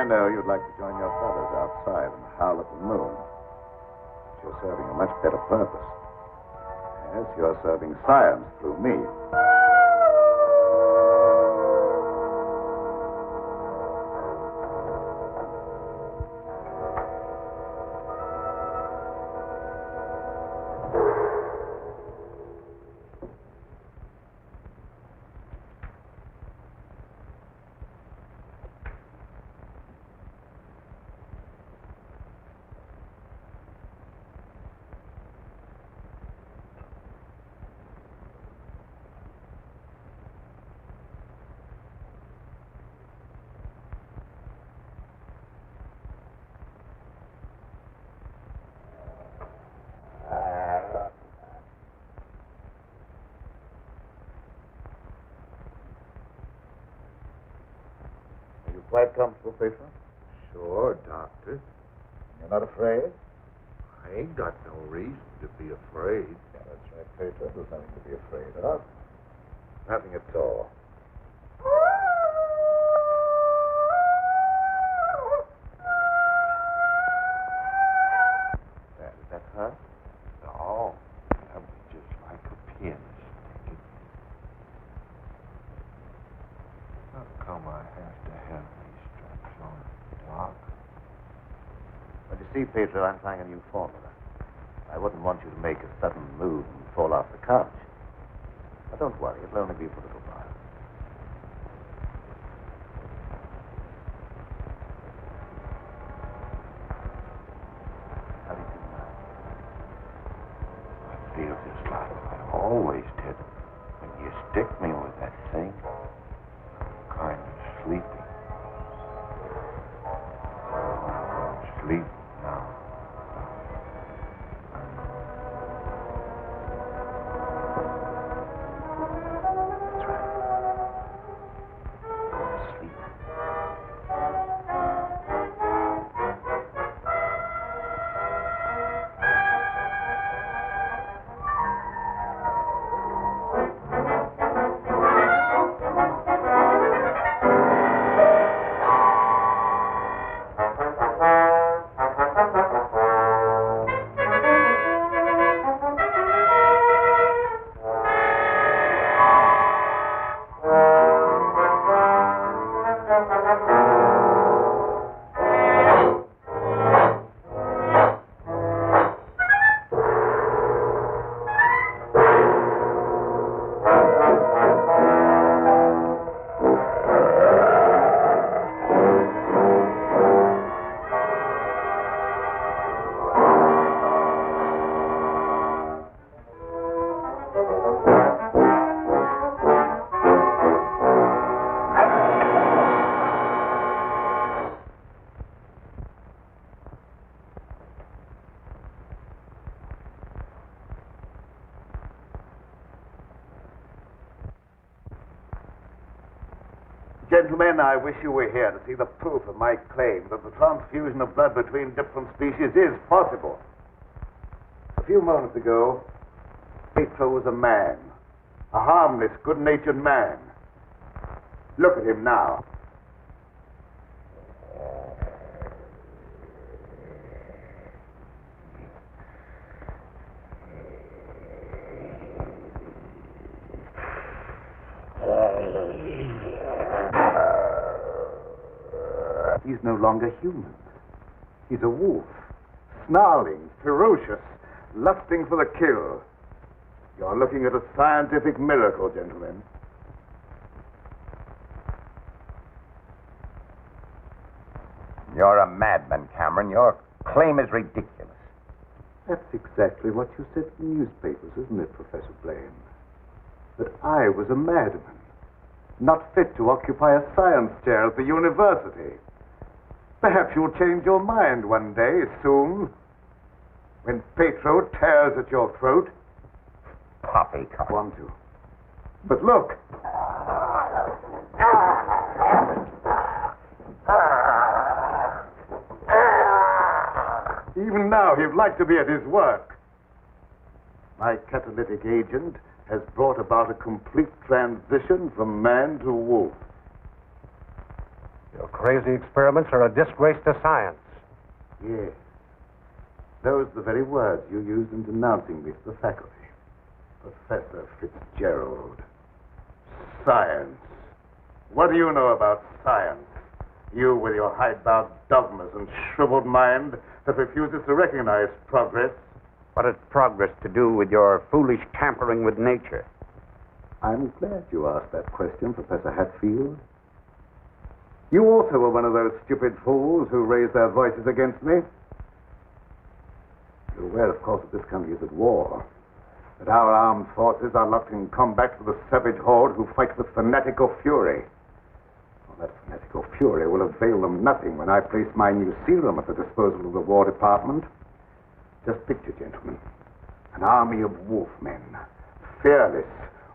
I know you'd like to join your brothers outside and howl at the moon. But you're serving a much better purpose. Yes, you're serving science through me. Quite comfortable, Petro? Sure, Doctor. You're not afraid? I ain't got no reason to be afraid. Yeah, that's right, Petro. There's nothing to be afraid of. Nothing at all. There, did that hurt? No, that was just like a pin sticking. How come I have to have these straps on, Doc? Well, you see, Petro, I'm trying a new formula. I wouldn't want you to make a sudden move and fall off the couch. But don't worry, it'll only be for a little while. How do you feel now? I feel just like I always did when you stick me with that thing. I'm kind of sleepy. Sleep now. That's right. Go to sleep. Gentlemen, I wish you were here to see the proof of my claim that the transfusion of blood between different species is possible. A few moments ago, Petro was a man. A harmless, good-natured man. Look at him now. He's no longer human. He's a wolf. Snarling, ferocious, lusting for the kill. You're looking at a scientific miracle, gentlemen. You're a madman, Cameron. Your claim is ridiculous. That's exactly what you said in the newspapers, isn't it, Professor Blaine? That I was a madman, not fit to occupy a science chair at the university. Perhaps you'll change your mind one day, soon, when Petro tears at your throat. Poppycock. Want to. But look. Even now, he'd like to be at his work. My catalytic agent has brought about a complete transition from man to wolf. Your crazy experiments are a disgrace to science. Yes. Those are the very words you used in denouncing me to the faculty. Professor Fitzgerald. Science. What do you know about science? You with your hidebound dogmas and shriveled mind that refuses to recognize progress. What has progress to do with your foolish tampering with nature? I'm glad you asked that question, Professor Hatfield. You also were one of those stupid fools who raised their voices against me. You're aware, of course, that this country is at war. That our armed forces are locked in combat with a savage horde who fight with fanatical fury. Well, that fanatical fury will avail them nothing when I place my new serum at the disposal of the War Department. Just picture, gentlemen, an army of wolfmen, fearless,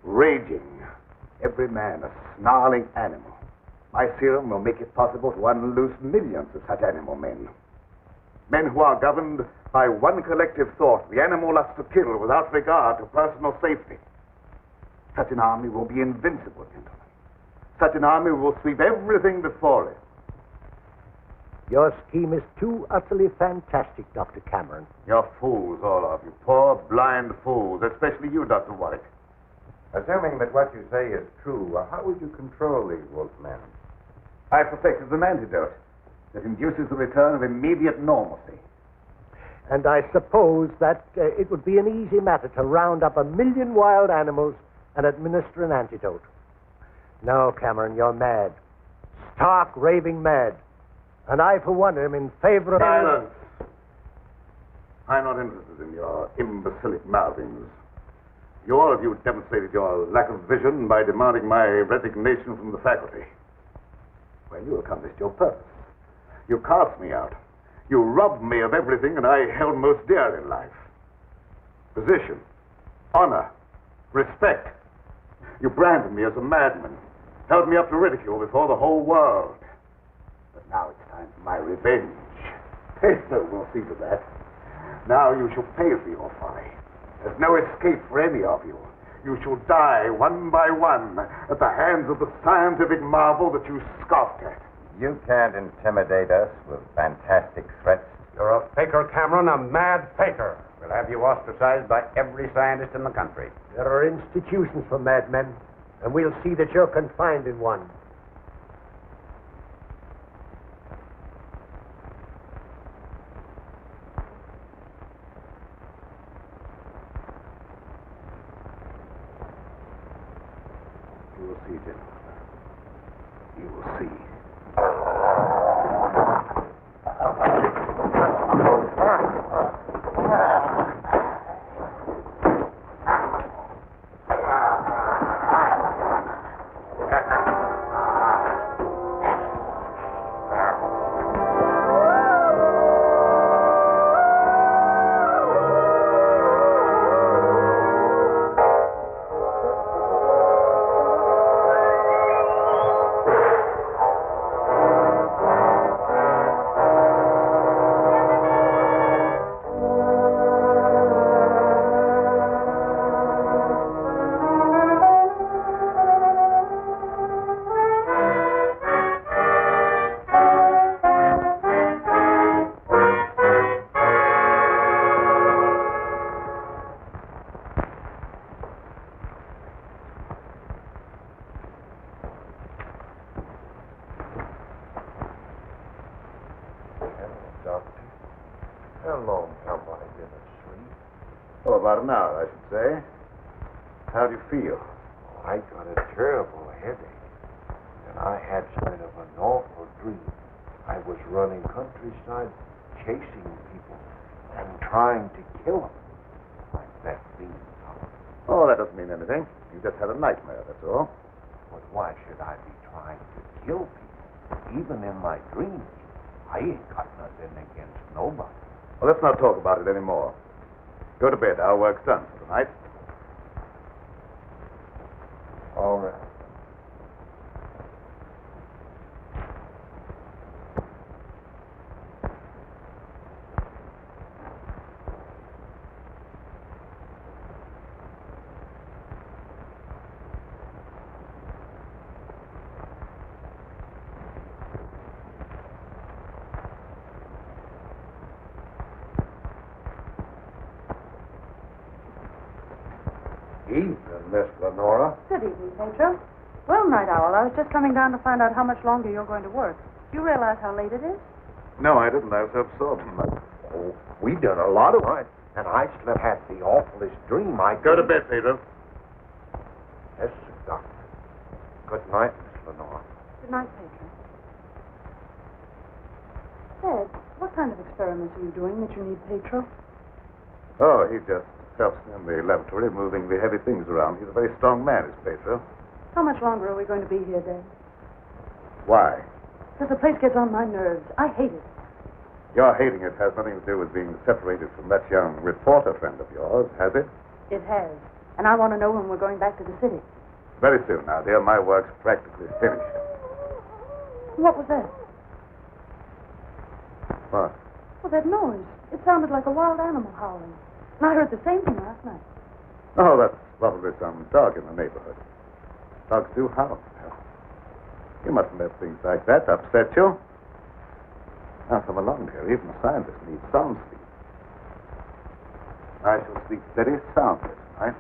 raging, every man a snarling animal. My serum will make it possible to unloose millions of such animal men. Men who are governed by one collective thought, the animal lust to kill without regard to personal safety. Such an army will be invincible, gentlemen. Such an army will sweep everything before it. Your scheme is too utterly fantastic, Dr. Cameron. You're fools, all of you. Poor, blind fools. Especially you, Dr. Whitaker. Assuming that what you say is true, how would you control these wolfmen? I perfected an antidote that induces the return of immediate normalcy. And I suppose that it would be an easy matter to round up 1,000,000 wild animals and administer an antidote. No, Cameron, you're mad. Stark, raving mad. And I, for one, am in favor of... Silence! I'm not interested in your imbecilic mouthings. You all of you demonstrated your lack of vision by demanding my resignation from the faculty. Well, you accomplished your purpose. You cast me out. You robbed me of everything that I held most dear in life. Position, honor, respect. You branded me as a madman, held me up to ridicule before the whole world. But now it's time for my revenge. Petro will see to that. Now you shall pay for your folly. There's no escape for any of you. You shall die one by one at the hands of the scientific marvel that you scoffed at. You can't intimidate us with fantastic threats. You're a faker, Cameron, a mad faker. We'll have you ostracized by every scientist in the country. There are institutions for madmen, and we'll see that you're confined in one. You will see, gentlemen. You will see. About an hour, I should say. How do you feel? I got a terrible headache, and I had sort of an awful dream. I was running countryside, chasing people, and trying to kill them. Like that dream. Oh, that doesn't mean anything. You just had a nightmare, that's all. But why should I be trying to kill people? Even in my dreams, I ain't got nothing against nobody. Well, let's not talk about it anymore. Go to bed. Our work's done for tonight. All right. evening, Miss Lenora. Good evening, Petro. Well, Night Owl, I was just coming down to find out how much longer you're going to work. Do you realize how late it is? No, I didn't. I was absorbed. Oh, we done a lot of it, and I slept had the awfulest dream. I Go to bed, Pedro. Yes, sir, Doctor. Good night, Miss Lenora. Good night, Petro. Ed, what kind of experiments are you doing that you need Petro? Oh, he just helps me in the laboratory, moving the heavy things around. He's a very strong man, is Petro. How much longer are we going to be here, Dad? Why? Because the place gets on my nerves. I hate it. Your hating it has nothing to do with being separated from that young reporter friend of yours, has it? It has. And I want to know when we're going back to the city. Very soon now, dear. My work's practically finished. What was that? What? Well, that noise. It sounded like a wild animal howling. And I heard the same thing last night. Oh, that's probably some dog in the neighborhood. Dogs do howl. You mustn't let things like that upset you. Now, come along, dear. Even scientists need sound sleep. I shall sleep steady soundly tonight.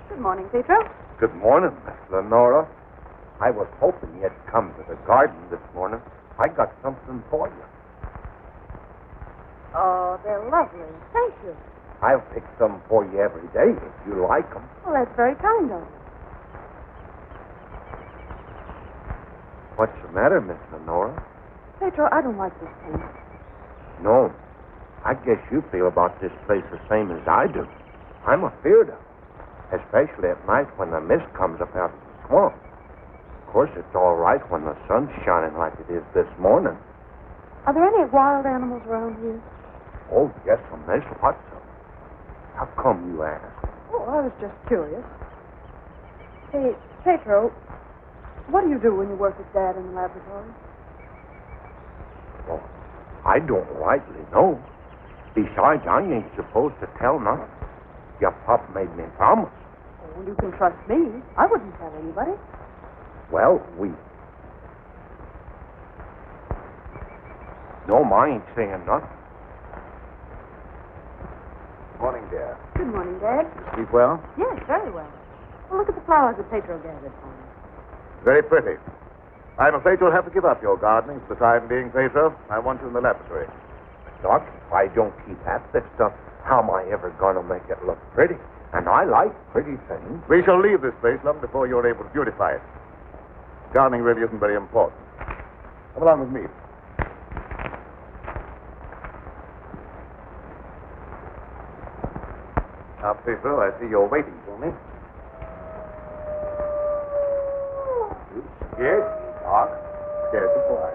Good morning, Petro. Good morning, Miss Lenora. I was hoping you'd come to the garden this morning. I got something for you. Oh, they're lovely. Thank you. I'll pick some for you every day if you like them. Well, that's very kind of you. What's the matter, Miss Lenora? Petro, I don't like this place. No. I guess you feel about this place the same as I do. I'm afeard of it, especially at night when the mist comes up out of the swamp. Of course, it's all right when the sun's shining like it is this morning. Are there any wild animals around here? Oh, yes, there's lots of them. How come you ask? Oh, I was just curious. Hey, Petro, what do you do when you work with Dad in the laboratory? Well, I don't rightly know. Besides, I ain't supposed to tell nothing. Your pup made me promise. Oh, you can trust me. I wouldn't tell anybody. Well, No, I ain't saying nothing. Morning, dear. Good morning, Dad. You sleep well? Yes, very well. Well, look at the flowers that Petro gathered for me. Very pretty. I'm afraid you'll have to give up your gardening for the time being, Petro. I want you in the laboratory. Doc, if I don't keep at this stuff, how am I ever going to make it look pretty? And I like pretty things. We shall leave this place long before you're able to beautify it. Gardening really isn't very important. Come along with me. Now, Pedro, I see you're waiting for me. You scared me, Doc. Scared to why?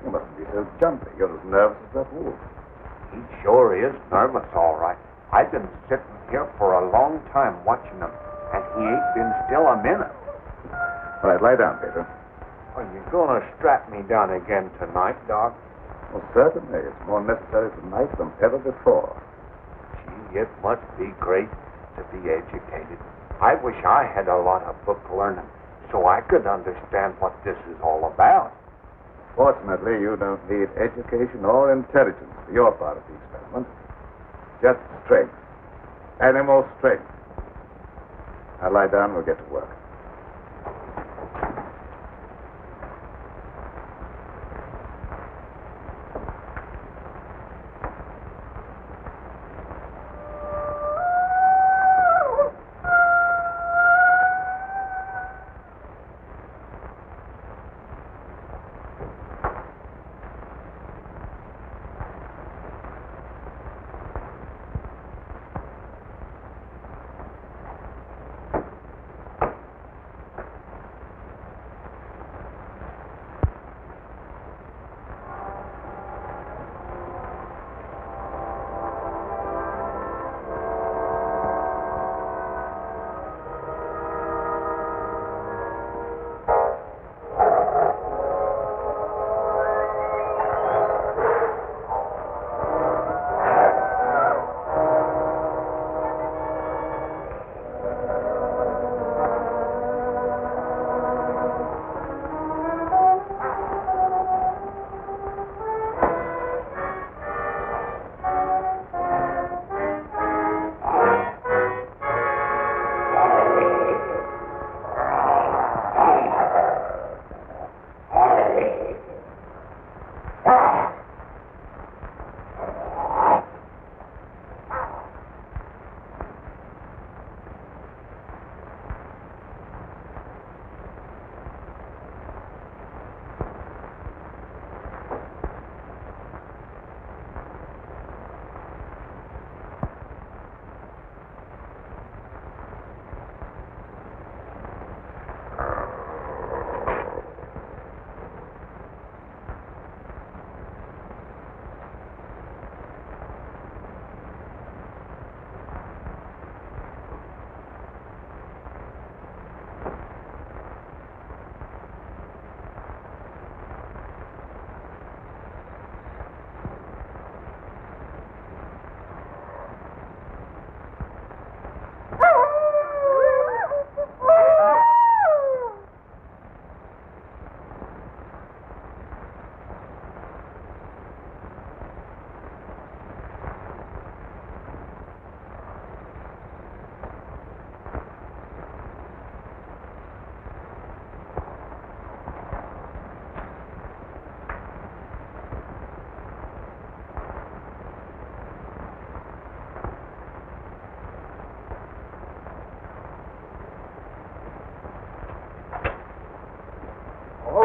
You mustn't be so jumpy. You're as nervous as that wolf. He sure is nervous, all right. I've been sitting here for a long time watching him, and he ain't been still a minute. All right, lie down, Pedro. Are you going to strap me down again tonight, Doc? Well, certainly. It's more necessary tonight than ever before. Gee, it must be great to be educated. I wish I had a lot of book learning so I could understand what this is all about. Fortunately, you don't need education or intelligence for your part of the experiment. Just strength. Animal strength. Now lie down, we'll get to work.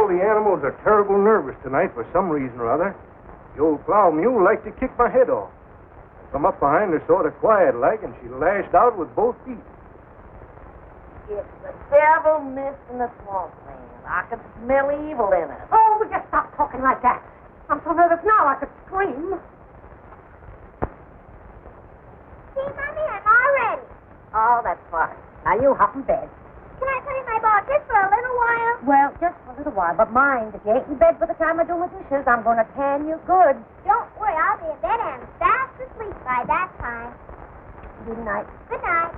All the animals are terrible nervous tonight for some reason or other. The old plow mule liked to kick my head off. I come up behind her sort of quiet-like, and she lashed out with both feet. It's the devil mist in the swampland. I can smell evil in it. Oh, will you stop talking like that? I'm so nervous now I could scream. See, Mommy, I'm all ready. Oh, that's fine. Now you hop in bed. Can I play in my ball just for a little while? Well, just for a little while, but mind, if you ain't in bed by the time I do my dishes, I'm going to tan you good. Don't worry, I'll be in bed and fast asleep by that time. Good night. Good night.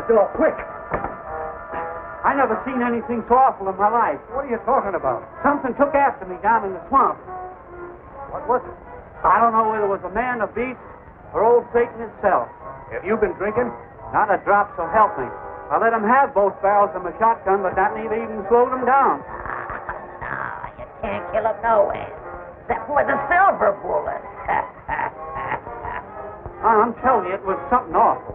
Door, quick! I never seen anything so awful in my life. What are you talking about? Something took after me down in the swamp. What was it? I don't know whether it was a man, a beast, or old Satan himself. Have you been drinking? Not a drop, so help me. I let him have both barrels of my shotgun, but that neither even slowed him down. No, you can't kill him nowhere. Except with a silver bullet. I'm telling you, it was something awful.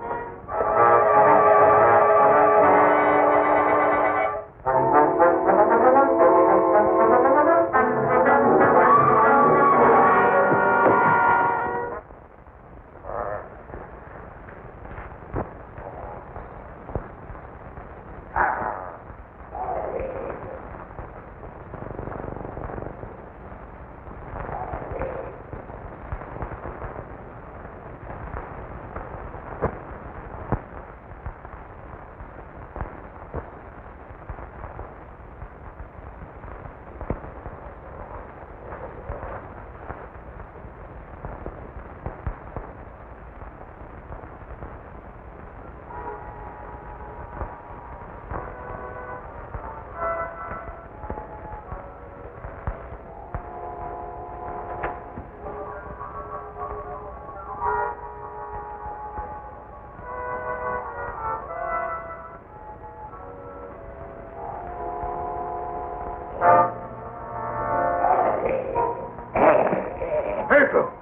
Petro!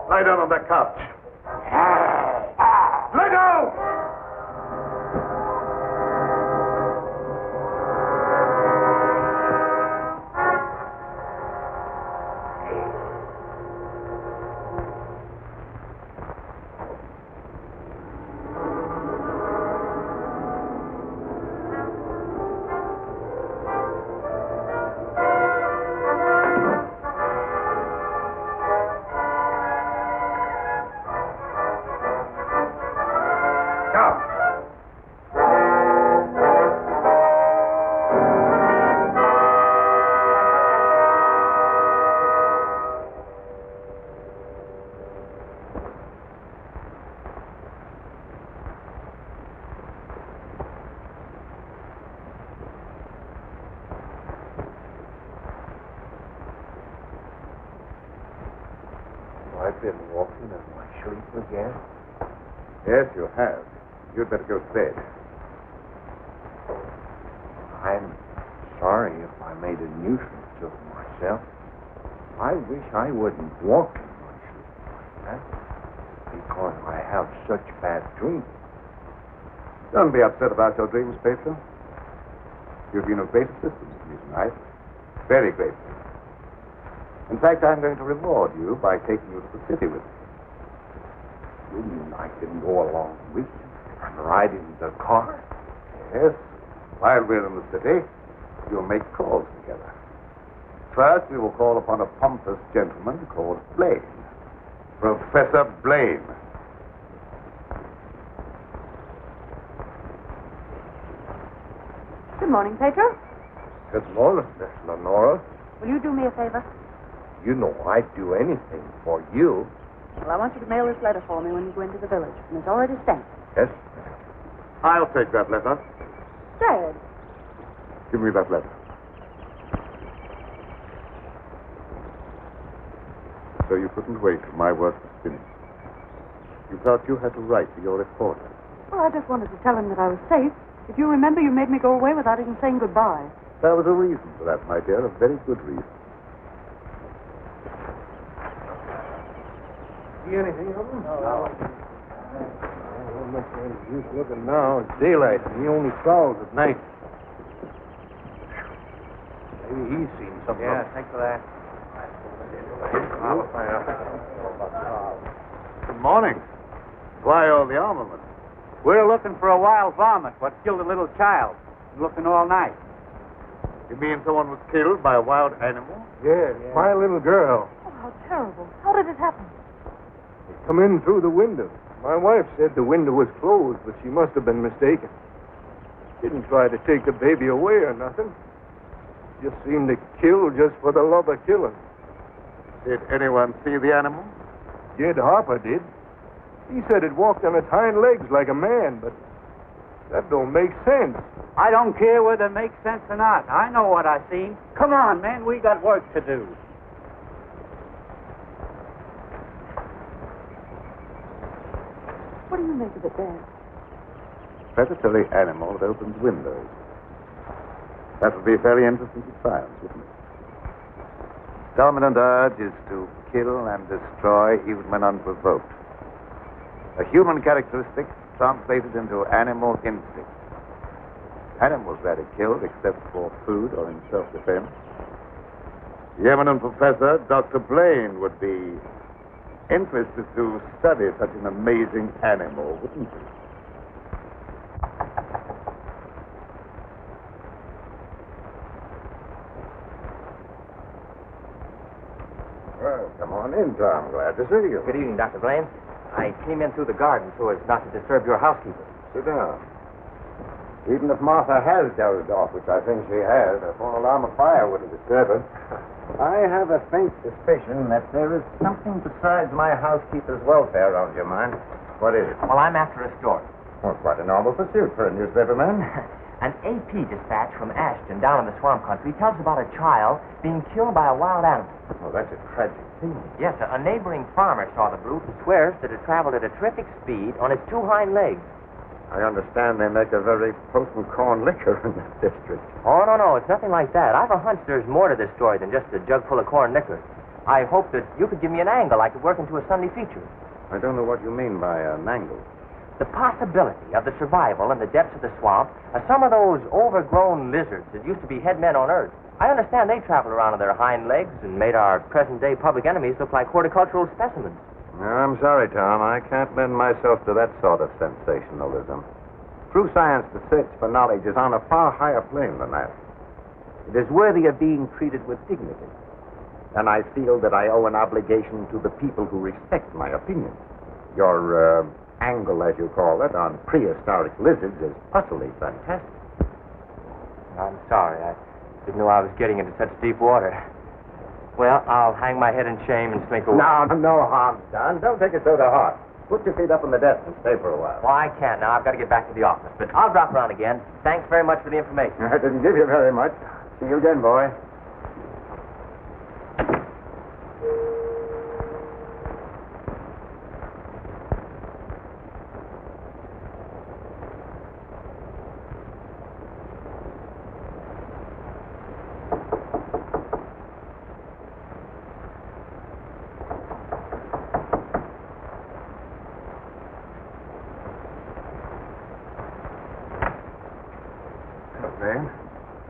Lie down on that couch. Let go! I've been walking in my sleep again. Yes, you have. You'd better go to bed. I'm sorry if I made a nuisance of myself. I wish I wouldn't walk in my sleep like that, because I have such bad dreams. Don't be upset about your dreams, Petro. You've been of great assistance to me tonight. Very grateful. In fact, I'm going to reward you by taking you to the city with me. You mean I can go along with you and ride in the car? Yes. While we're in the city, you'll make calls together. First, we will call upon a pompous gentleman called Blaine. Professor Blaine. Good morning, Petro. Good morning, Miss Lenora. Will you do me a favor? You know I'd do anything for you. Well, I want you to mail this letter for me when you go into the village. And it's already stamped. Yes? I'll take that letter. Dad. Give me that letter. So you couldn't wait till my work was finished. You thought you had to write to your reporter. Well, I just wanted to tell him that I was safe. If you remember, you made me go away without even saying goodbye. There was a reason for that, my dear, a very good reason. See anything of him? No. Not much use looking now. It's daylight, and he only prowls at night. Maybe he's seen something. Yeah, thanks for that. Good morning. Why all the armament? We're looking for a wild varmint what killed a little child. Been looking all night. You mean someone was killed by a wild animal? Yes, my little girl. Oh, how terrible. How did it happen? He come in through the window. My wife said the window was closed, but she must have been mistaken. Didn't try to take the baby away or nothing. Just seemed to kill just for the love of killing. Did anyone see the animal? Jed Harper did. He said it walked on its hind legs like a man, but that don't make sense. I don't care whether it makes sense or not. I know what I seen. Come on, man, we got work to do. What do you make of it, Dad? Predatory animal that opens windows. That would be a very interesting science, wouldn't it? Dominant urge is to kill and destroy even when unprovoked. A human characteristic translated into animal instinct. Animals rarely killed except for food or in self-defense. The eminent professor, Dr. Blaine, would be interested to study such an amazing animal, wouldn't he? Well, come on in, Tom. Glad to see you. Good evening, Dr. Blaine. I came in through the garden so as not to disturb your housekeeper. Sit down. Even if Martha has dozed off, which I think she has, a full alarm of fire wouldn't disturb her. I have a faint suspicion that there is something besides my housekeeper's welfare on your mind. What is it? Well, I'm after a story. Well, quite a normal pursuit for a newspaperman. An AP dispatch from Ashton down in the swamp country tells about a child being killed by a wild animal. Oh, that's a tragic scene. Yes, a neighboring farmer saw the brute and swears that it traveled at a terrific speed on its two hind legs. I understand they make a very potent corn liquor in that district. Oh, no, it's nothing like that. I've a hunch there's more to this story than just a jug full of corn liquor. I hope that you could give me an angle I could work into a Sunday feature. I don't know what you mean by an angle. The possibility of the survival in the depths of the swamp of some of those overgrown lizards that used to be head men on Earth. I understand they traveled around on their hind legs and made our present-day public enemies look like horticultural specimens. I'm sorry, Tom. I can't lend myself to that sort of sensationalism. True science, the search for knowledge, is on a far higher plane than that. It is worthy of being treated with dignity. And I feel that I owe an obligation to the people who respect my opinion. Your angle, as you call it, on prehistoric lizards is utterly fantastic. I'm sorry. I didn't know I was getting into such deep water. Well, I'll hang my head in shame and slink away. No harm done. Don't take it so to heart. Put your feet up on the desk and stay for a while. Well, I can't now. I've got to get back to the office. But I'll drop around again. Thanks very much for the information. I didn't give you very much. See you again, boy.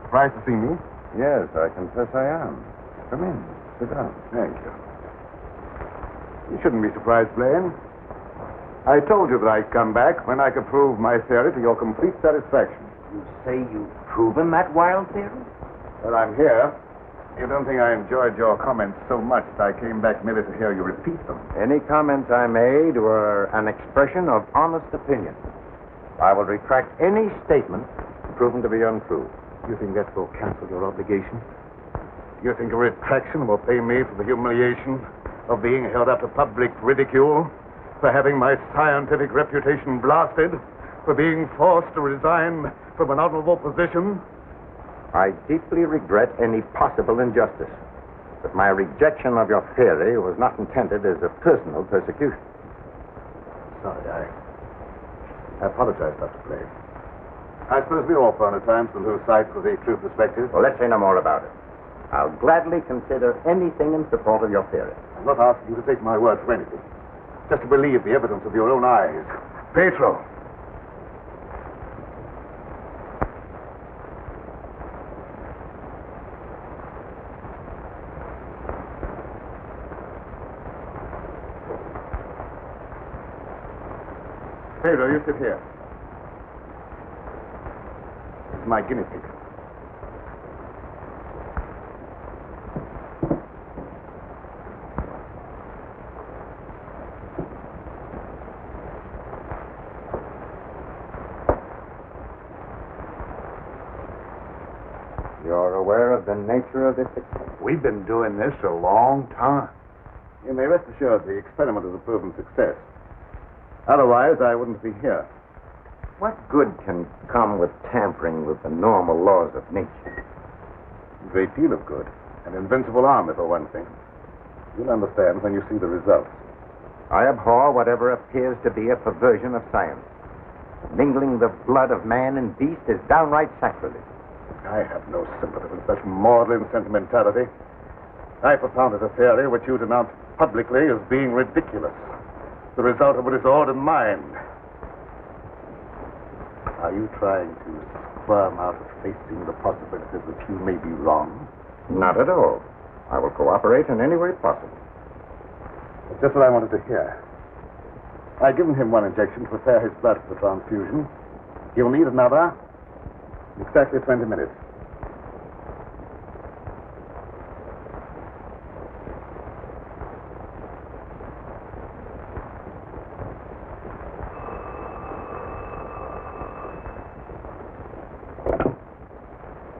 Surprised to see me? Yes, I confess I am. Come in. Sit down. Thank you. You shouldn't be surprised, Blaine. I told you that I'd come back when I could prove my theory to your complete satisfaction. You say you've proven that wild theory? Well, I'm here. You don't think I enjoyed your comments so much that I came back merely to hear you repeat them? Any comments I made were an expression of honest opinion. I will retract any statement proven to be untrue. You think that will cancel your obligation? You think a retraction will pay me for the humiliation of being held up to public ridicule, for having my scientific reputation blasted, for being forced to resign from an honorable position? I deeply regret any possible injustice, but my rejection of your theory was not intended as a personal persecution. Sorry, I apologize, Dr. Blaine. I suppose we all found at times to lose sight of the true perspective. Well, let's say no more about it. I'll gladly consider anything in support of your theory. I'm not asking you to take my word for anything. Just to believe the evidence of your own eyes. Petro. Pedro, you sit here. This is my guinea pig. You're aware of the nature of this experiment? We've been doing this a long time. You may rest assured the experiment is a proven success. Otherwise, I wouldn't be here. What good can come with tampering with the normal laws of nature? A great deal of good. An invincible army, for one thing. You'll understand when you see the results. I abhor whatever appears to be a perversion of science. Mingling the blood of man and beast is downright sacrilege. I have no sympathy with such maudlin sentimentality. I propounded a theory which you denounced publicly as being ridiculous. The result of a disordered mind. Are you trying to squirm out of facing the possibility that you may be wrong? Not at all. I will cooperate in any way possible. That's just what I wanted to hear. I've given him one injection to prepare his blood for the transfusion. He'll need another in exactly 20 minutes.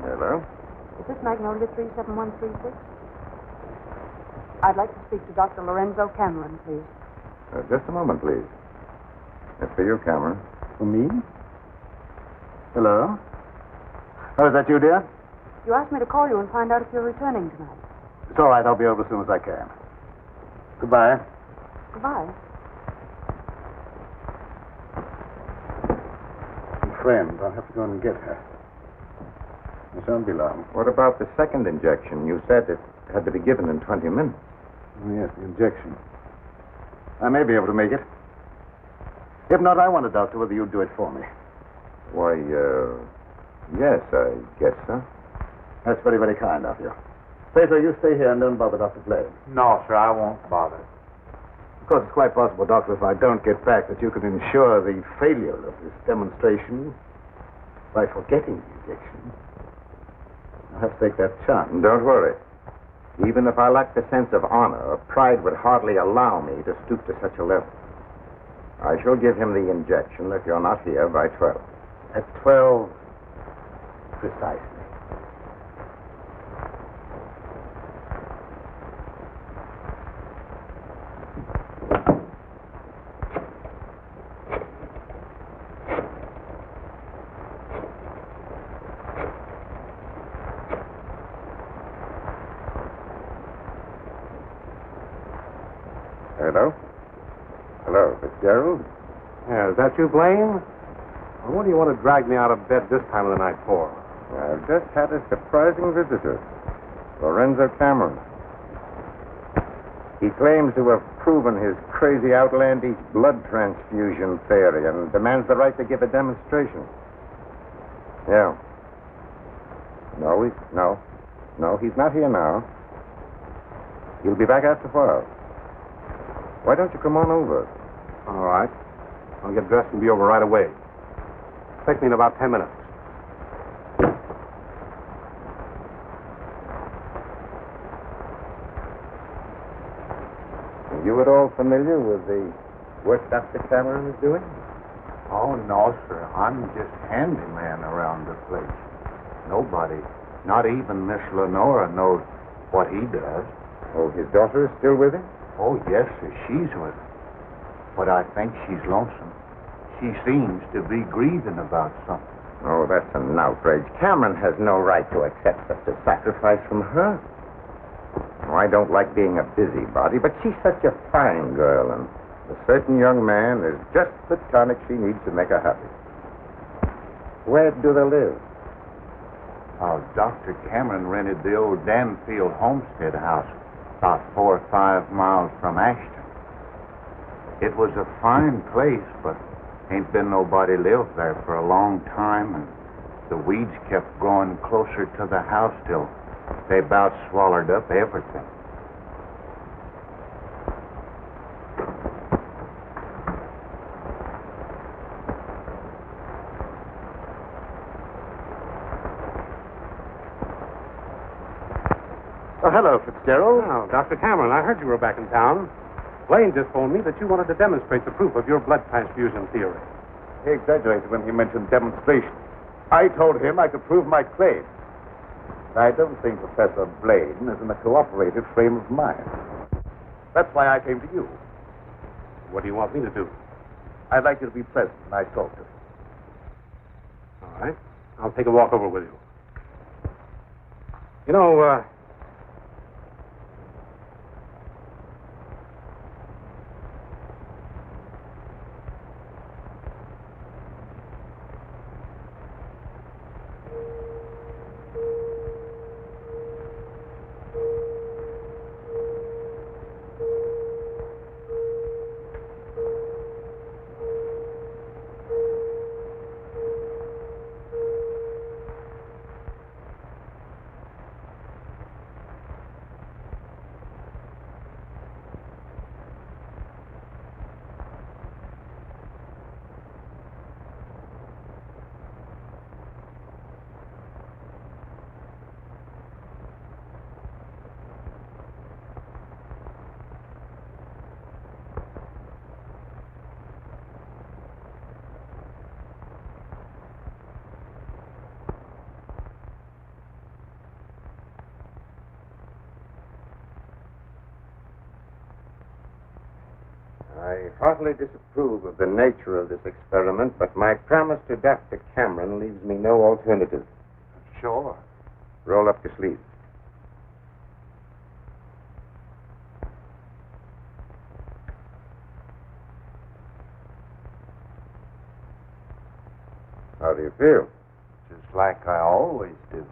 Hello? Is this Magnolia 37136? I'd like to speak to Dr. Lorenzo Cameron, please. Just a moment, please. It's for you, Cameron. For me? Hello? Oh, is that you, dear? You asked me to call you and find out if you're returning tonight. It's all right. I'll be over as soon as I can. Goodbye. Goodbye. Friend, I'll have to go and get her. I shan't be long. What about the second injection? You said it had to be given in 20 minutes. Oh, yes, the injection. I may be able to make it. If not, I wonder, Doctor, whether you'd do it for me. Why, yes, I guess so. That's very, very kind of you. Petro, you stay here and don't bother Dr. Blaine. No, sir, I won't bother. Of course, it's quite possible, Doctor, if I don't get back, that you could ensure the failure of this demonstration by forgetting the injection. I'll have to take that chance. Don't worry. Even if I lacked the sense of honor, pride would hardly allow me to stoop to such a level. I shall give him the injection if you're not here by 12. At 12, precisely. Hello? Hello, Fitzgerald? Yeah, is that you, Blaine? Well, what do you want to drag me out of bed this time of the night for? I've just had a surprising visitor, Lorenzo Cameron. He claims to have proven his crazy, outlandish blood transfusion theory and demands the right to give a demonstration. Yeah. No, he's not here now. He'll be back after 12. Why don't you come on over? All right. I'll get dressed and be over right away. Take me in about 10 minutes. Are you at all familiar with the work Dr. Cameron is doing? Oh, no, sir. I'm just handyman around the place. Nobody, not even Miss Lenora, knows what he does. Oh, his daughter is still with him? Oh, yes, sir. She's with him. But I think she's lonesome. She seems to be grieving about something. Oh, that's an outrage. Cameron has no right to accept such a sacrifice from her. Oh, I don't like being a busybody, but she's such a fine girl, and a certain young man is just the tonic she needs to make her happy. Where do they live? Dr. Cameron rented the old Newfield homestead house about 4 or 5 miles from Ashton. It was a fine place, but ain't been nobody lived there for a long time, and the weeds kept growing closer to the house till they about swallowed up everything. Oh, hello, Fitzgerald. Oh, Dr. Cameron, I heard you were back in town. Blaine just phoned me that you wanted to demonstrate the proof of your blood transfusion theory. He exaggerated when he mentioned demonstration. I told him I could prove my claim. I don't think Professor Blaine is in a cooperative frame of mind. That's why I came to you. What do you want me to do? I'd like you to be present when I talk to him. All right. I'll take a walk over with you. You know, I heartily disapprove of the nature of this experiment, but my promise to Dr. Cameron leaves me no alternative. Sure. Roll up your sleeves. How do you feel? Just like I always do.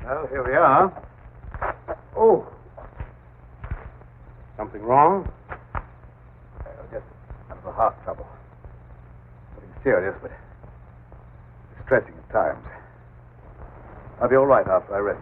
Well, here we are. Oh. Something wrong? Just a little heart trouble. Nothing serious, but distressing at times. I'll be all right after I rest.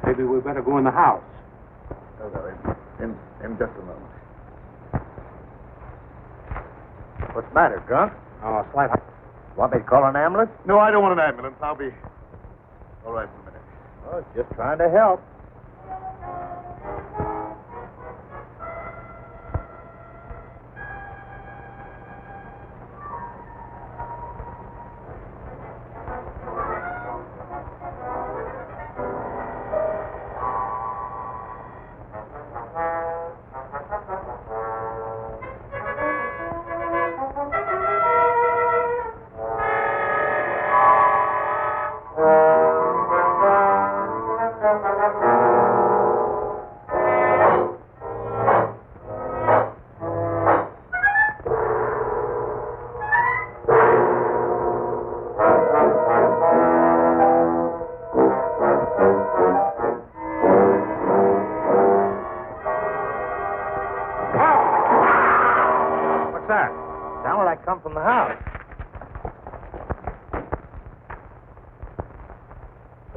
Maybe we better go in the house. Oh, no, in just a moment. What's the matter, Grunt? Oh, a slight... Want me to call an ambulance? No, I don't want an ambulance. I'll be all right in a minute. Oh, just trying to help.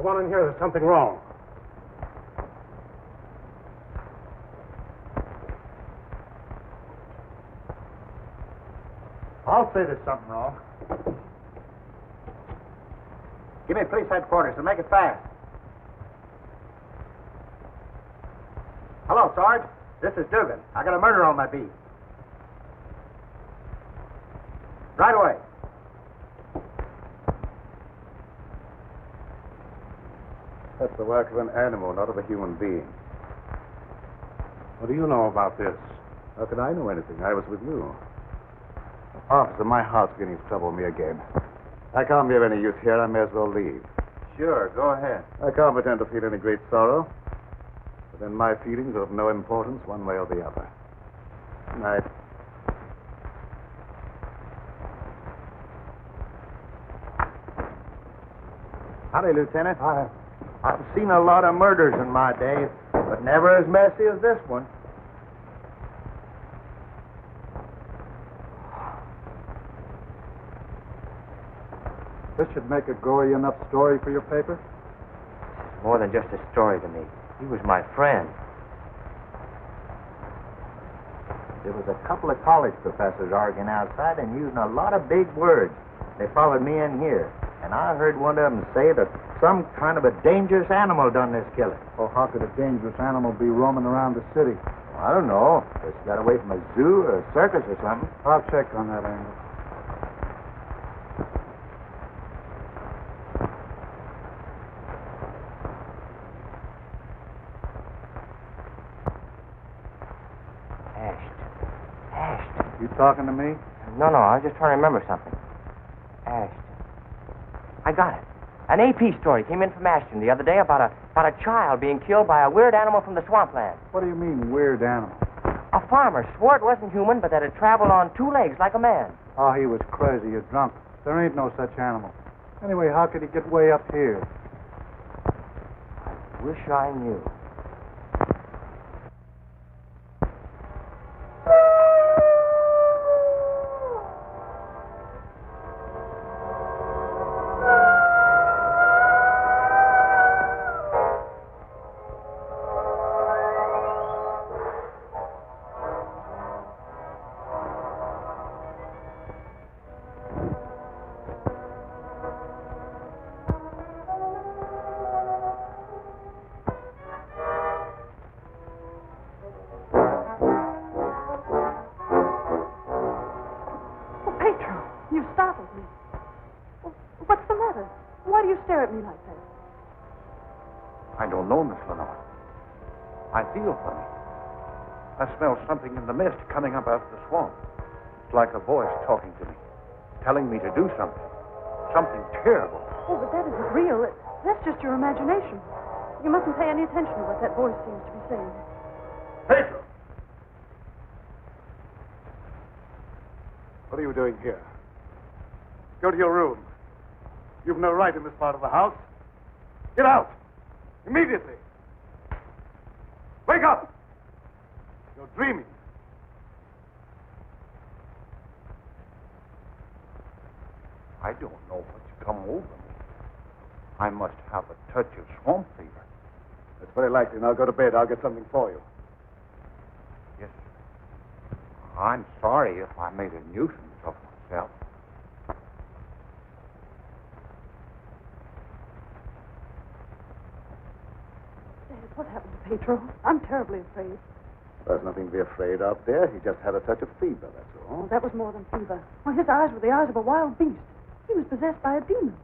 Come on in here. There's something wrong. I'll say there's something wrong. Give me police headquarters and make it fast. Hello, Sarge. This is Dugan. I got a murder on my beat. Right away. That's the work of an animal, not of a human being. What do you know about this? How can I know anything? I was with you. Officer, my heart's beginning to trouble me again. I can't be of any use here. I may as well leave. Sure, go ahead. I can't pretend to feel any great sorrow. But then my feelings are of no importance one way or the other. Good night. Howdy, Lieutenant. I've seen a lot of murders in my day, but never as messy as this one. This should make a gory enough story for your paper. More than just a story to me. He was my friend. There was a couple of college professors arguing outside and using a lot of big words. They followed me in here, and I heard one of them say that some kind of a dangerous animal done this killing. Oh, how could a dangerous animal be roaming around the city? Well, I don't know. Just got away from a zoo or a circus or something. I'll check on that angle. You talking to me? No, I was just trying to remember something. Ashton. I got it. An AP story came in from Ashton the other day about a child being killed by a weird animal from the swampland. What do you mean, weird animal? A farmer swore it wasn't human, but that it traveled on two legs like a man. Oh, he was crazy or drunk. There ain't no such animal. Anyway, how could he get way up here? I wish I knew. I don't know, Miss Lenora. I feel funny. I smell something in the mist coming up out of the swamp. It's like a voice talking to me, telling me to do something. Something terrible. Oh, but that isn't real. That's just your imagination. You mustn't pay any attention to what that voice seems to be saying. Petro! What are you doing here? Go to your room. You've no right in this part of the house. Get out! Immediately! Wake up! You're dreaming. I don't know what's come over me. I must have a touch of swamp fever. That's very likely. Now go to bed. I'll get something for you. Yes, sir. I'm sorry if I made a nuisance of myself. What happened to Petro? I'm terribly afraid. There's nothing to be afraid of there. He just had a touch of fever, that's all. Oh, that was more than fever. Well, his eyes were the eyes of a wild beast. He was possessed by a demon.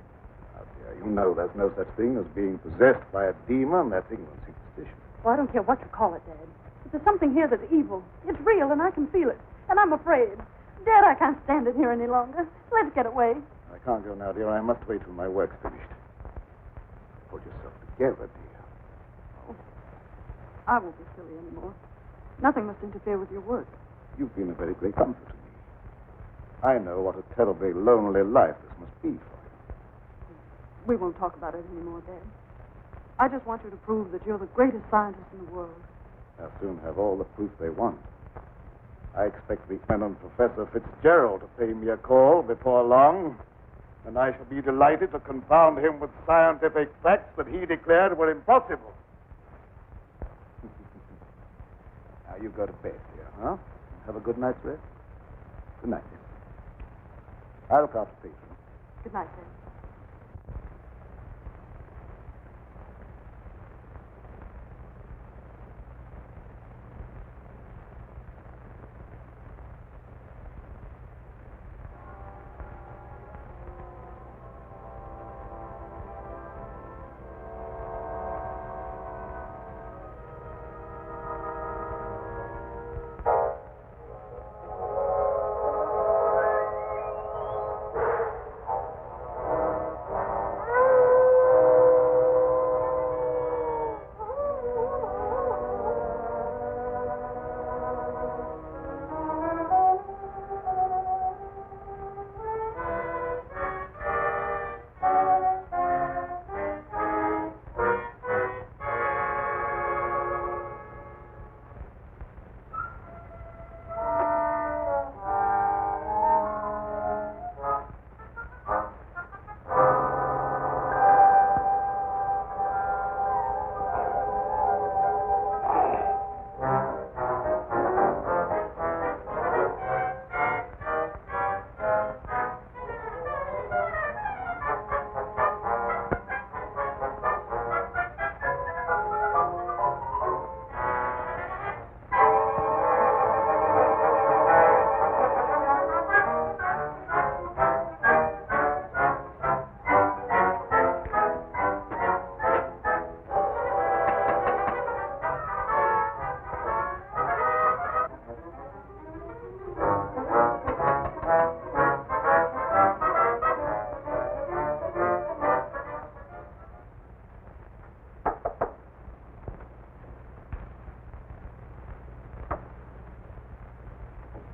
Now, dear, you know there's no such thing as being possessed by a demon. That's England's superstition. Well, I don't care what you call it, Dad. But there's something here that's evil. It's real, and I can feel it. And I'm afraid. Dad, I can't stand it here any longer. Let's get away. I can't go now, dear. I must wait till my work's finished. Put yourself together, dear. I won't be silly anymore. Nothing must interfere with your work. You've been a very great comfort to me. I know what a terribly lonely life this must be for you. We won't talk about it anymore, Dad. I just want you to prove that you're the greatest scientist in the world. They'll soon have all the proof they want. I expect the eminent Professor Fitzgerald to pay me a call before long. And I shall be delighted to confound him with scientific facts that he declared were impossible. Now you go to bed here, huh? Have a good night's rest. Good night, dear. I'll look after Petro. Good night, Dad.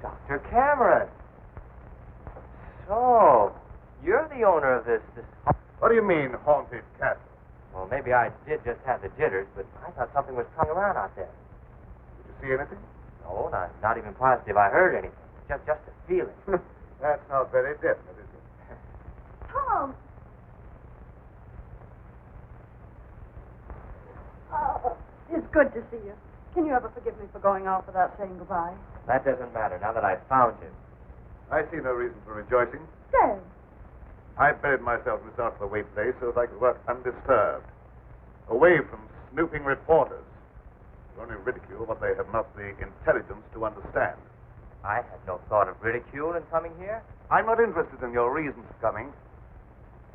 Dr. Cameron. So, you're the owner of this... What do you mean, haunted castle? Well, maybe I did just have the jitters, but I thought something was coming around out there. Did you see anything? No, not even positive I heard anything. Just a feeling. That's not very definite, is it? Tom! Oh, it's good to see you. Can you ever forgive me for going off without saying goodbye? That doesn't matter now that I've found him. I see no reason for rejoicing. Dad! I buried myself in this out-of-the-way place so that I could work undisturbed, away from snooping reporters who only ridicule what they have not the intelligence to understand. I had no thought of ridicule in coming here. I'm not interested in your reasons for coming,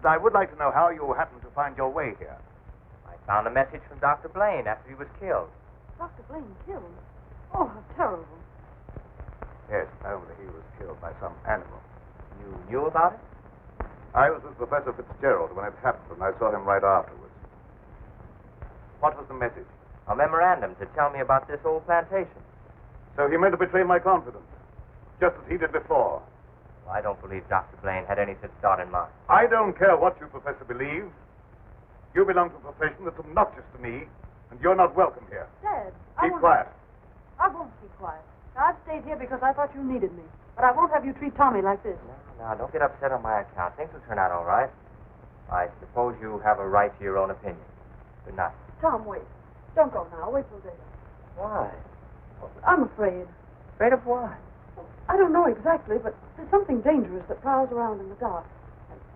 but I would like to know how you happened to find your way here. I found a message from Dr. Blaine after he was killed. Dr. Blaine killed? Oh, how terrible. Yes, only he was killed by some animal. You knew about it? I was with Professor Fitzgerald when it happened, and I saw him right afterwards. What was the message? A memorandum to tell me about this old plantation. So he meant to betray my confidence, just as he did before. Well, I don't believe Dr. Blaine had any such thought in mind. I don't care what you, Professor, believe. You belong to a profession that's obnoxious to me, and you're not welcome here. Dad, Keep quiet. I won't keep quiet. I've stayed here because I thought you needed me. But I won't have you treat Tommy like this. Now, don't get upset on my account. Things will turn out all right. I suppose you have a right to your own opinion. Good night. Tom, wait. Don't go now. Wait till later. Why? I'm afraid. Afraid of what? I don't know exactly, but there's something dangerous that prowls around in the dark.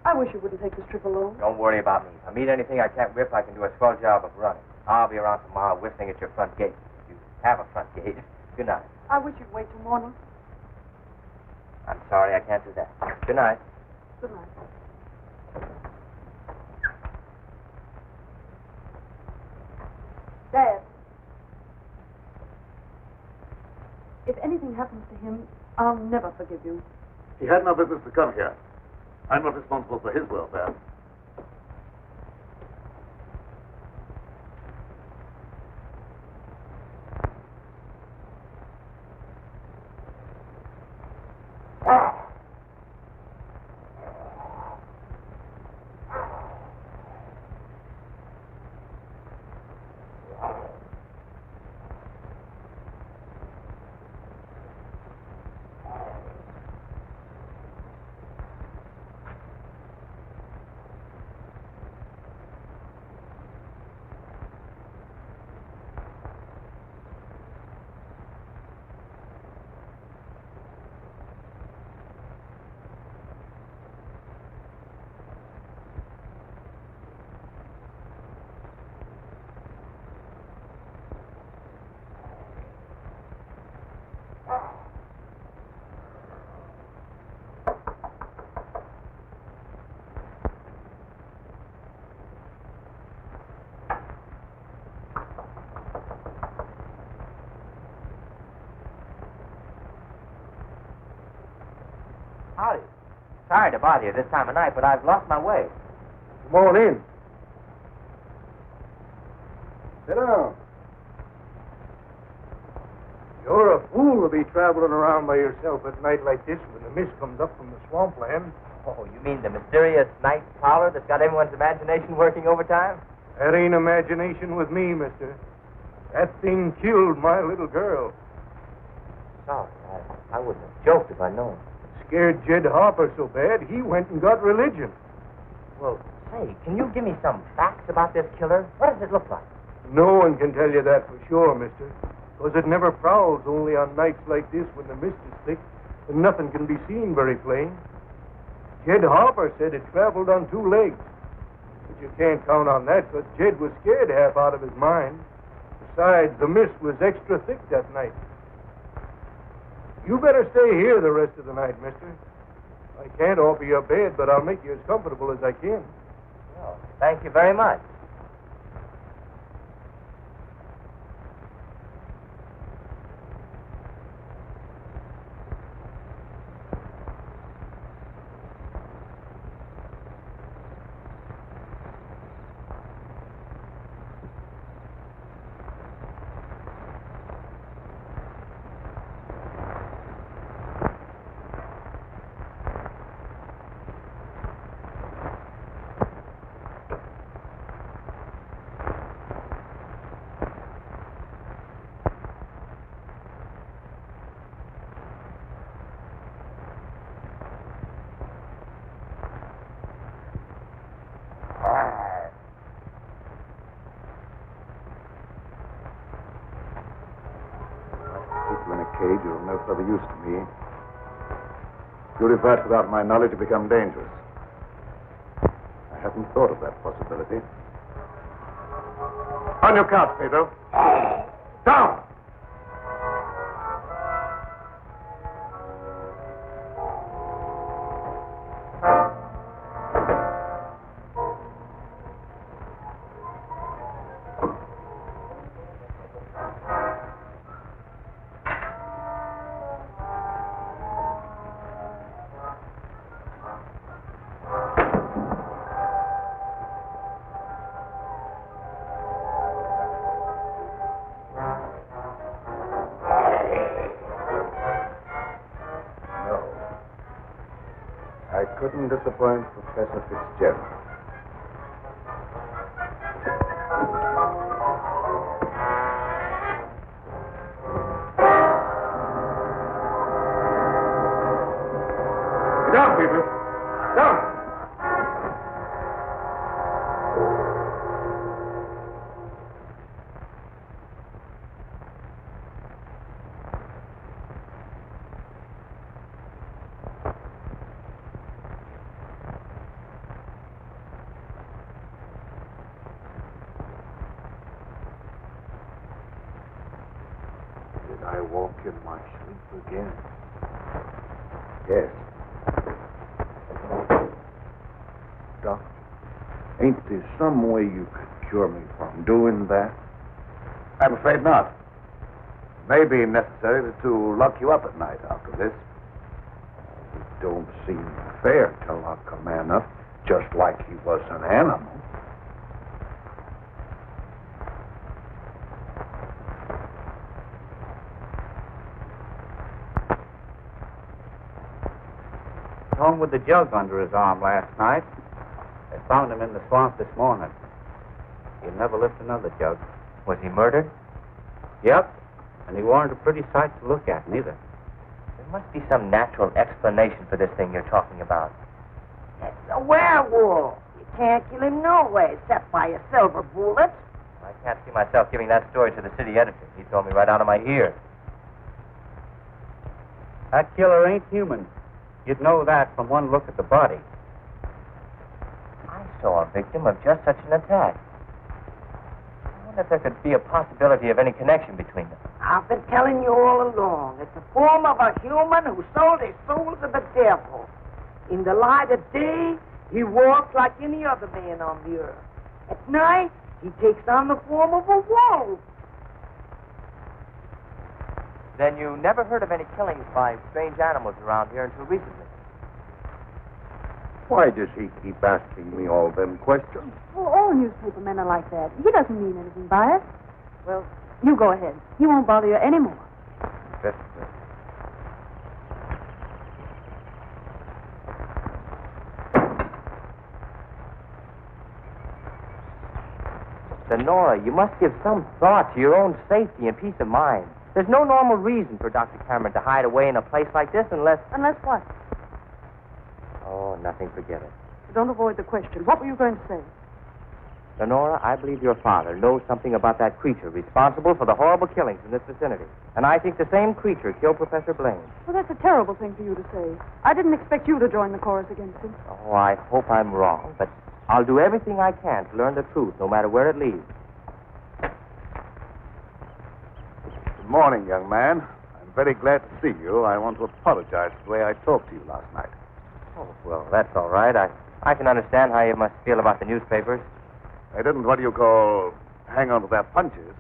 I wish you wouldn't take this trip alone. Don't worry about me. If I meet anything I can't whip, I can do a swell job of running. I'll be around tomorrow whistling at your front gate. You have a front gate. Good night. I wish you'd wait till morning. I'm sorry I can't do that. Good night. Good night. Dad, if anything happens to him, I'll never forgive you. He had no business to come here. I'm not responsible for his welfare. Sorry to bother you this time of night, but I've lost my way. Come on in. Sit down. You're a fool to be traveling around by yourself at night like this when the mist comes up from the swampland. Oh, you mean the mysterious night prowler that's got everyone's imagination working overtime? That ain't imagination with me, mister. That thing killed my little girl. Sorry, I wouldn't have joked if I'd known. Scared Jed Harper so bad, he went and got religion. Well, say, can you give me some facts about this killer? What does it look like? No one can tell you that for sure, mister. Because it never prowls only on nights like this when the mist is thick and nothing can be seen very plain. Jed Harper said it traveled on 2 legs. But you can't count on that because Jed was scared half out of his mind. Besides, the mist was extra thick that night. You better stay here the rest of the night, mister. I can't offer you a bed, but I'll make you as comfortable as I can. Oh, thank you very much. Cage, you're of no further use to me. If you revert without my knowledge, you become dangerous. I hadn't thought of that possibility. On your couch, Pedro. Down! Couldn't disappoint Professor Fitzgerald. Get down, people. Down. I walk in my sleep again. Yes. Doctor, ain't there some way you could cure me from doing that? I'm afraid not. It may be necessary to lock you up at night after this. It don't seem fair to lock a man up just like he was an animal. Home with the jug under his arm last night. They found him in the swamp this morning. He'll never lift another jug. Was he murdered? Yep. And he weren't a pretty sight to look at, neither. There must be some natural explanation for this thing you're talking about. It's a werewolf. You can't kill him no way except by a silver bullet. I can't see myself giving that story to the city editor. He told me right out of my ear. That killer ain't human. You'd know that from one look at the body. I saw a victim of just such an attack. I wonder if there could be a possibility of any connection between them. I've been telling you all along. It's the form of a human who sold his soul to the devil. In the light of day, he walks like any other man on the earth. At night, he takes on the form of a wolf. Then you never heard of any killings by strange animals around here until recently? Why does he keep asking me all them questions? Well, all newspaper men are like that. He doesn't mean anything by it. Well, you go ahead. He won't bother you anymore. Lenora, you must give some thought to your own safety and peace of mind. There's no normal reason for Dr. Cameron to hide away in a place like this unless... Unless what? Oh, nothing. Forget it. Don't avoid the question. What were you going to say? Lenora, I believe your father knows something about that creature responsible for the horrible killings in this vicinity. And I think the same creature killed Professor Blaine. Well, that's a terrible thing for you to say. I didn't expect you to join the chorus against him. Oh, I hope I'm wrong, but I'll do everything I can to learn the truth, no matter where it leads. Good morning, young man. I'm very glad to see you. I want to apologize for the way I talked to you last night. Oh, well, that's all right. I can understand how you must feel about the newspapers. I didn't, what do you call, hang on to their punches.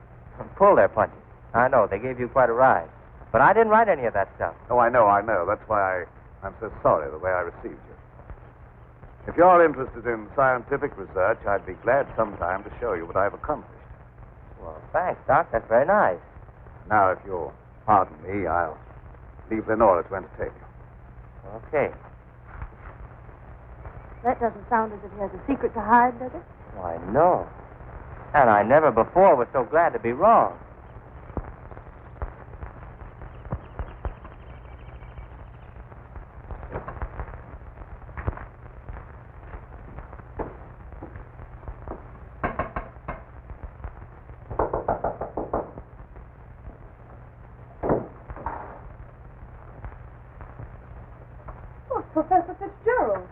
Pull their punches. I know, they gave you quite a ride. But I didn't write any of that stuff. Oh, I know. That's why I'm so sorry the way I received you. If you're interested in scientific research, I'd be glad sometime to show you what I've accomplished. Well, thanks, Doc. That's very nice. Now, if you'll pardon me, I'll leave Lenora to entertain you. Okay. That doesn't sound as if he has a secret to hide, does it? Why, no. And I never before was so glad to be wrong. Oh, Professor Fitzgerald.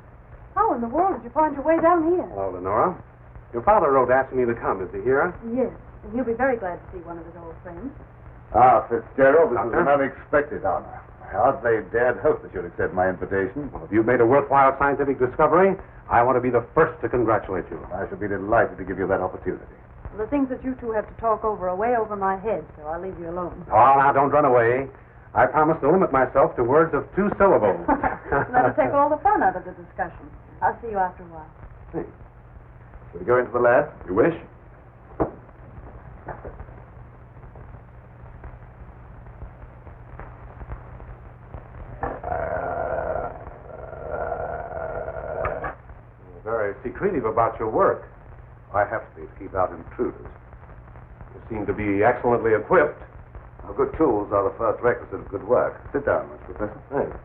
How in the world did you find your way down here? Hello, Lenora. Your father wrote asking me to come. Is he here? Yes, and he'll be very glad to see one of his old friends. Ah, Fitzgerald, this is Doctor? an unexpected honor. I hardly dared hope that you'd accept my invitation. Well, if you've made a worthwhile scientific discovery, I want to be the first to congratulate you. I shall be delighted to give you that opportunity. Well, the things that you two have to talk over are way over my head, so I'll leave you alone. Oh, now, don't run away. I promise to limit myself to words of 2 syllables. That'll take all the fun out of the discussion. I'll see you after a while. See. Shall we go into the lab? You wish? You're very secretive about your work. I have to be to keep out intruders. You seem to be excellently equipped. Our good tools are the first requisite of good work. Sit down, Mr. Professor. Thanks.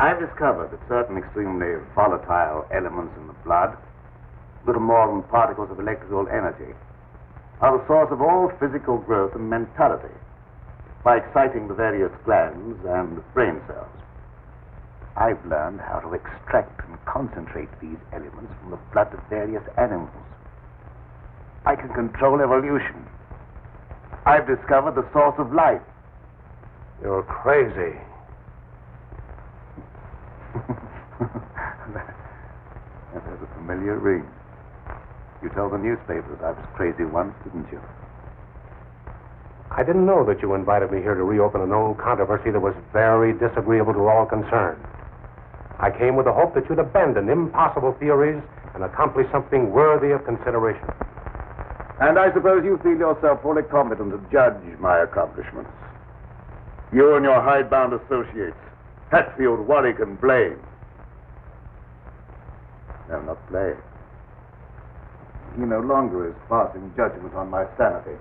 I've discovered that certain extremely volatile elements in the blood, little more than particles of electrical energy, are the source of all physical growth and mentality by exciting the various glands and brain cells. I've learned how to extract and concentrate these elements from the blood of various animals. I can control evolution. I've discovered the source of life. You're crazy. That has a familiar ring. You told the newspapers I was crazy once, didn't you? I didn't know that you invited me here to reopen a known controversy that was very disagreeable to all concerned. I came with the hope that you'd abandon impossible theories and accomplish something worthy of consideration. And I suppose you feel yourself fully competent to judge my accomplishments. You and your hidebound associates, Hatfield, Warwick, and Blaine. No, not Blaine. He no longer is passing judgment on my sanity.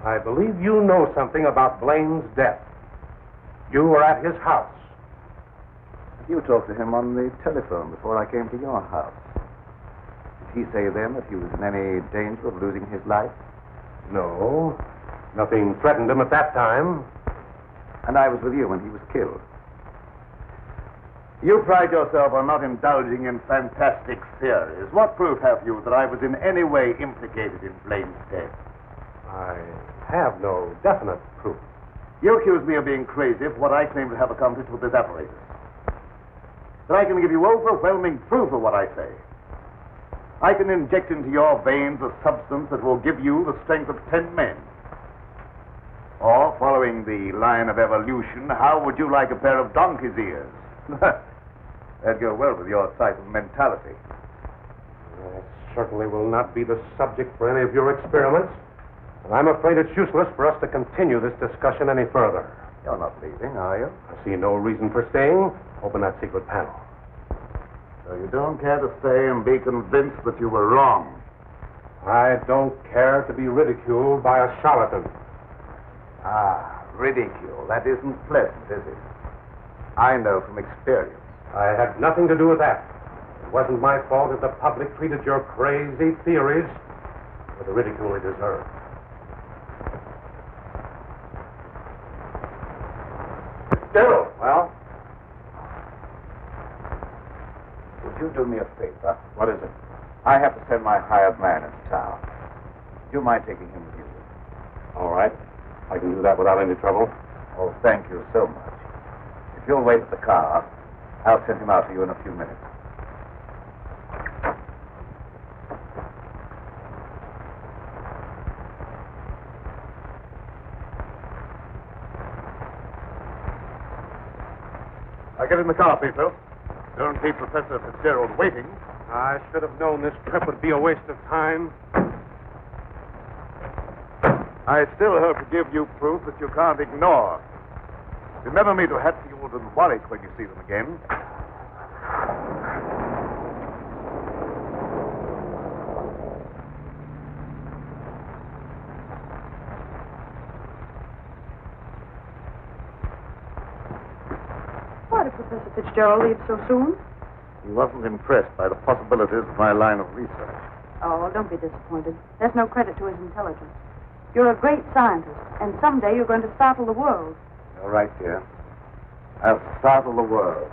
I believe you know something about Blaine's death. You were at his house. You talked to him on the telephone before I came to your house. Did he say then that he was in any danger of losing his life? No. Nothing threatened him at that time. And I was with you when he was killed. You pride yourself on not indulging in fantastic theories. What proof have you that I was in any way implicated in Blaine's death? I have no definite proof. You accuse me of being crazy for what I claim to have accomplished with this apparatus. But I can give you overwhelming proof of what I say. I can inject into your veins a substance that will give you the strength of 10 men. Or, following the line of evolution, how would you like a pair of donkey's ears? That'd go well with your type of mentality. That certainly will not be the subject for any of your experiments. And I'm afraid it's useless for us to continue this discussion any further. You're not leaving, are you? I see no reason for staying. Open that secret panel. So you don't care to stay and be convinced that you were wrong? I don't care to be ridiculed by a charlatan. Ah, ridicule. That isn't pleasant, is it? I know from experience. I had nothing to do with that. It wasn't my fault if the public treated your crazy theories with the ridicule they deserve. Still, well, would you do me a favor? What is it? I have to send my hired man into town. Do you mind taking him with you? All right. I can do that without any trouble. Oh, thank you so much. If you'll wait at the car, I'll send him out to you in a few minutes. Now get in the car, Petro. Don't keep Professor Fitzgerald waiting. I should have known this trip would be a waste of time. I still hope to give you proof that you can't ignore. Remember me to Hatfield and Warwick when you see them again. Why did Professor Fitzgerald leave so soon? He wasn't impressed by the possibilities of my line of research. Oh, don't be disappointed. There's no credit to his intelligence. You're a great scientist, and someday you're going to startle the world. You're right, dear. I'll startle the world.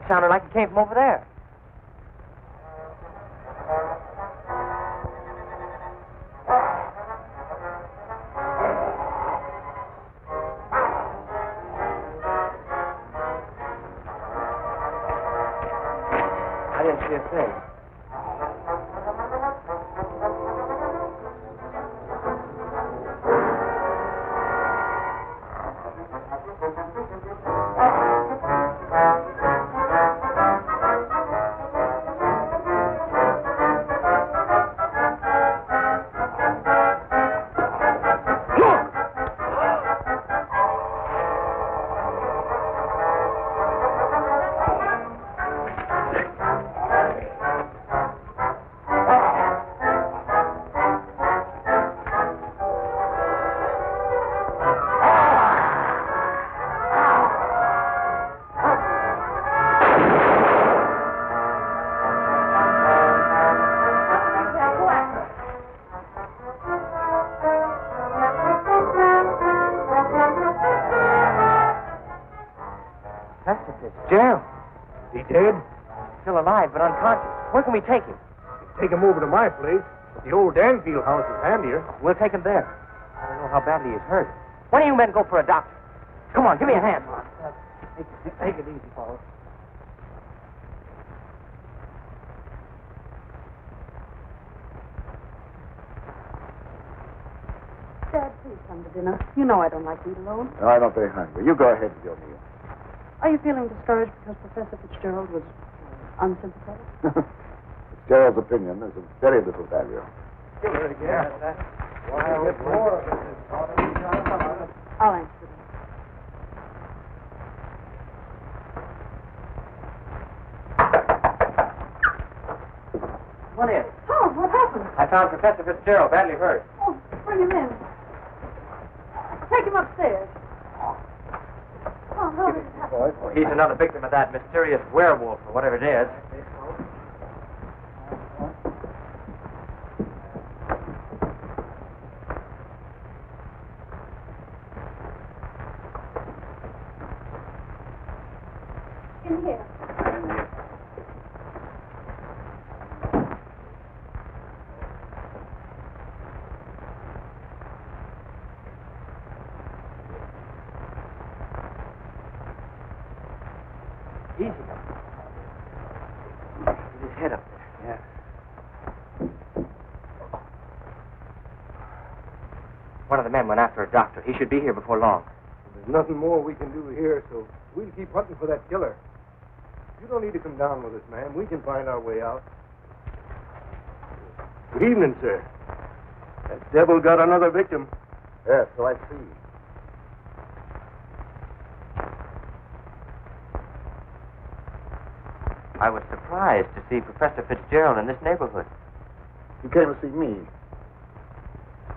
Sounded like it came from over there. I didn't see a thing. Fitzgerald. He dead? Still alive, but unconscious. Where can we take him? Take him over to my place. But the old Danfield house is handier. We'll take him there. I don't know how badly he's hurt. One of you men go for a doctor. Come on, give me a hand. Take it easy, Paul. Dad, please come to dinner. You know I don't like to eat alone. No, I don't very hungry. You go ahead with your meal. Are you feeling discouraged because Professor Fitzgerald was unsympathetic? Fitzgerald's opinion is of very little value. I'll answer it. Come on in. Oh, what happened? I found Professor Fitzgerald badly hurt. Oh, bring him in. Take him upstairs. Oh, how did it happen? Oh, he's another victim of that mysterious werewolf, or whatever it is. In here. Easy. Get his head up there. Yeah. One of the men went after a doctor. He should be here before long. There's nothing more we can do here, so we'll keep hunting for that killer. You don't need to come down with us, man. We can find our way out. Good evening, sir. That devil got another victim. Yes, so I see. I was surprised to see Professor Fitzgerald in this neighborhood. He came to see me.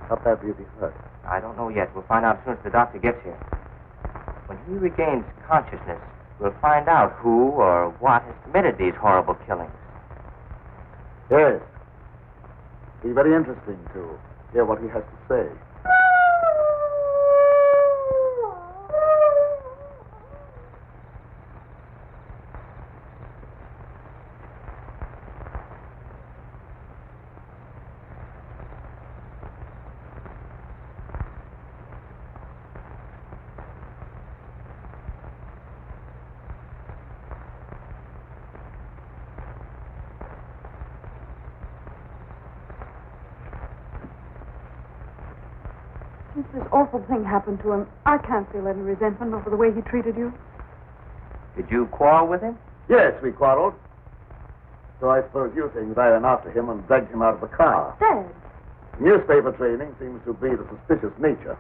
How badly is he hurt? I don't know yet. We'll find out as soon as the doctor gets here. When he regains consciousness, we'll find out who or what has committed these horrible killings. Yes. It'll be very interesting to hear what he has to say. Since this awful thing happened to him, I can't feel any resentment over the way he treated you. Did you quarrel with him? Yes, we quarreled. So I suppose you think I ran after him and dragged him out of the car. Dad. Newspaper training seems to breed a suspicious nature.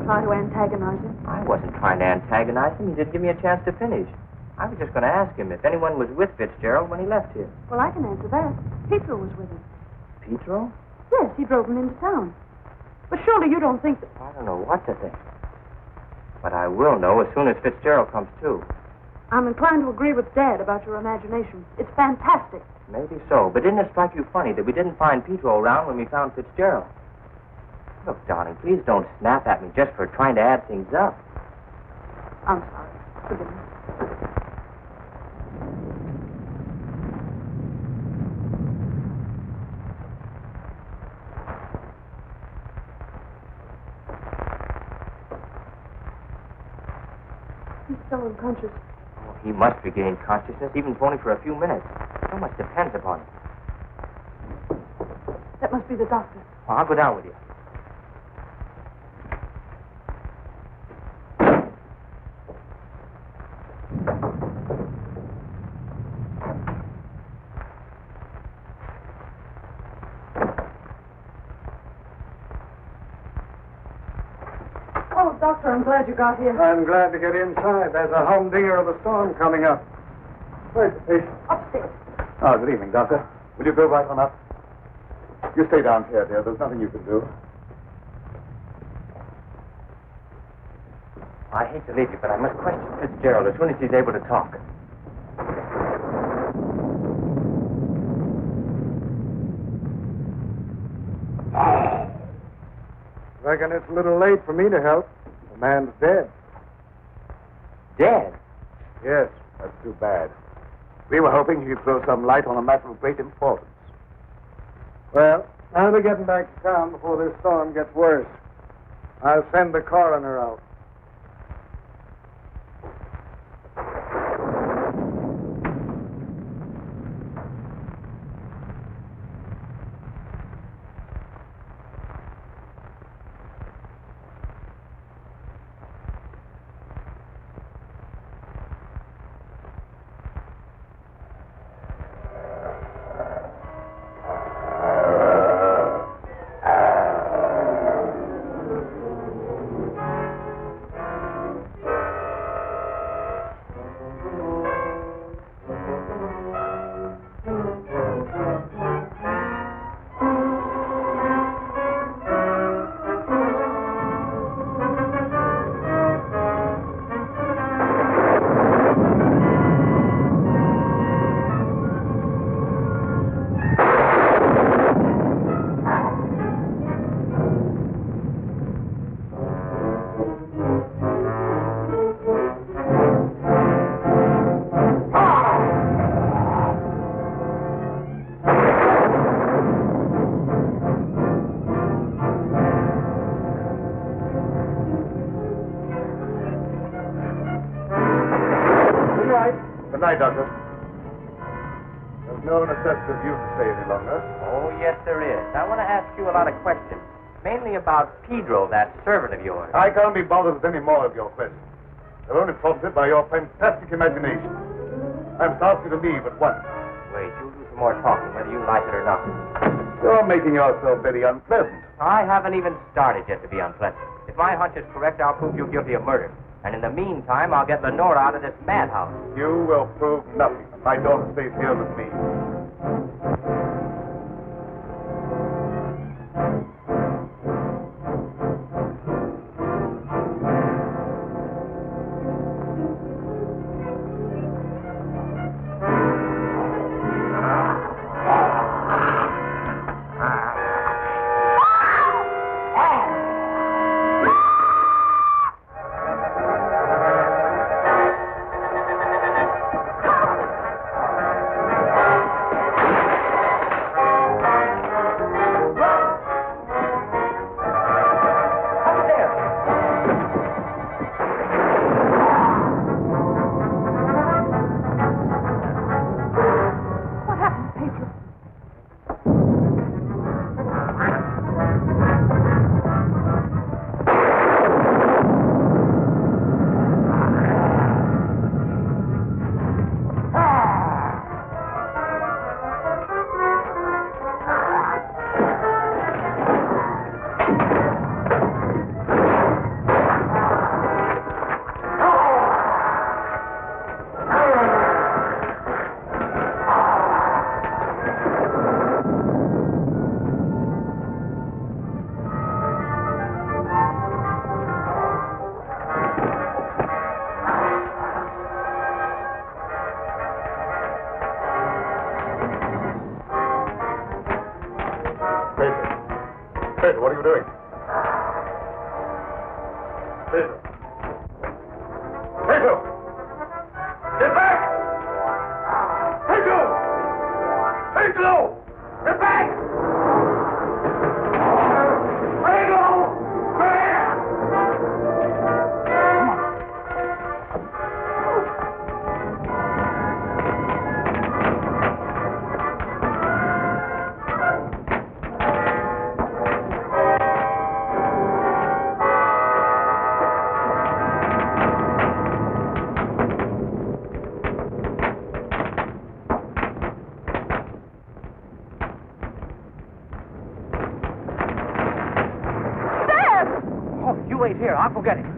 Try to antagonize him. I wasn't trying to antagonize him. He didn't give me a chance to finish. I was just going to ask him if anyone was with Fitzgerald when he left here. Well, I can answer that. Petro was with him. Petro? Yes, he drove him into town. But surely you don't think that... I don't know what to think. But I will know as soon as Fitzgerald comes to. I'm inclined to agree with Dad about your imagination. It's fantastic. Maybe so, but didn't it strike you funny that we didn't find Petro around when we found Fitzgerald? Look, darling, please don't snap at me just for trying to add things up. I'm sorry. Forgive me. He's still unconscious. Oh, he must regain consciousness, even if only for a few minutes. So much depends upon it. That must be the doctor. Well, I'll go down with you. Doctor, I'm glad you got here. I'm glad to get inside. There's a humdinger of a storm coming up. Where's the patient? Upstairs. Oh, good evening, Doctor. Will you go right on up? You stay down here, dear. There's nothing you can do. I hate to leave you, but I must question Fitzgerald as soon as he's able to talk. Reckon it's a little late for me to help. The man's dead. Dead? Yes, that's too bad. We were hoping you'd throw some light on a matter of great importance. Well, I'll be getting back to town before this storm gets worse. I'll send the coroner out. Good night, Doctor. There's no necessity for you to stay any longer. Oh, yes, there is. I want to ask you a lot of questions, mainly about Pedro, that servant of yours. I can't be bothered with any more of your questions. They're only prompted by your fantastic imagination. I'm asking you to leave at once. Wait, you'll do some more talking, whether you like it or not. You're making yourself very unpleasant. I haven't even started yet to be unpleasant. If my hunch is correct, I'll prove you guilty of murder. And in the meantime, I'll get Lenora out of this madhouse. You will prove nothing. My daughter stays here with me. Petro, what are you doing? Petro! Petro! Get back! Petro! Petro! Get back! Petro! Here, I'll go get it.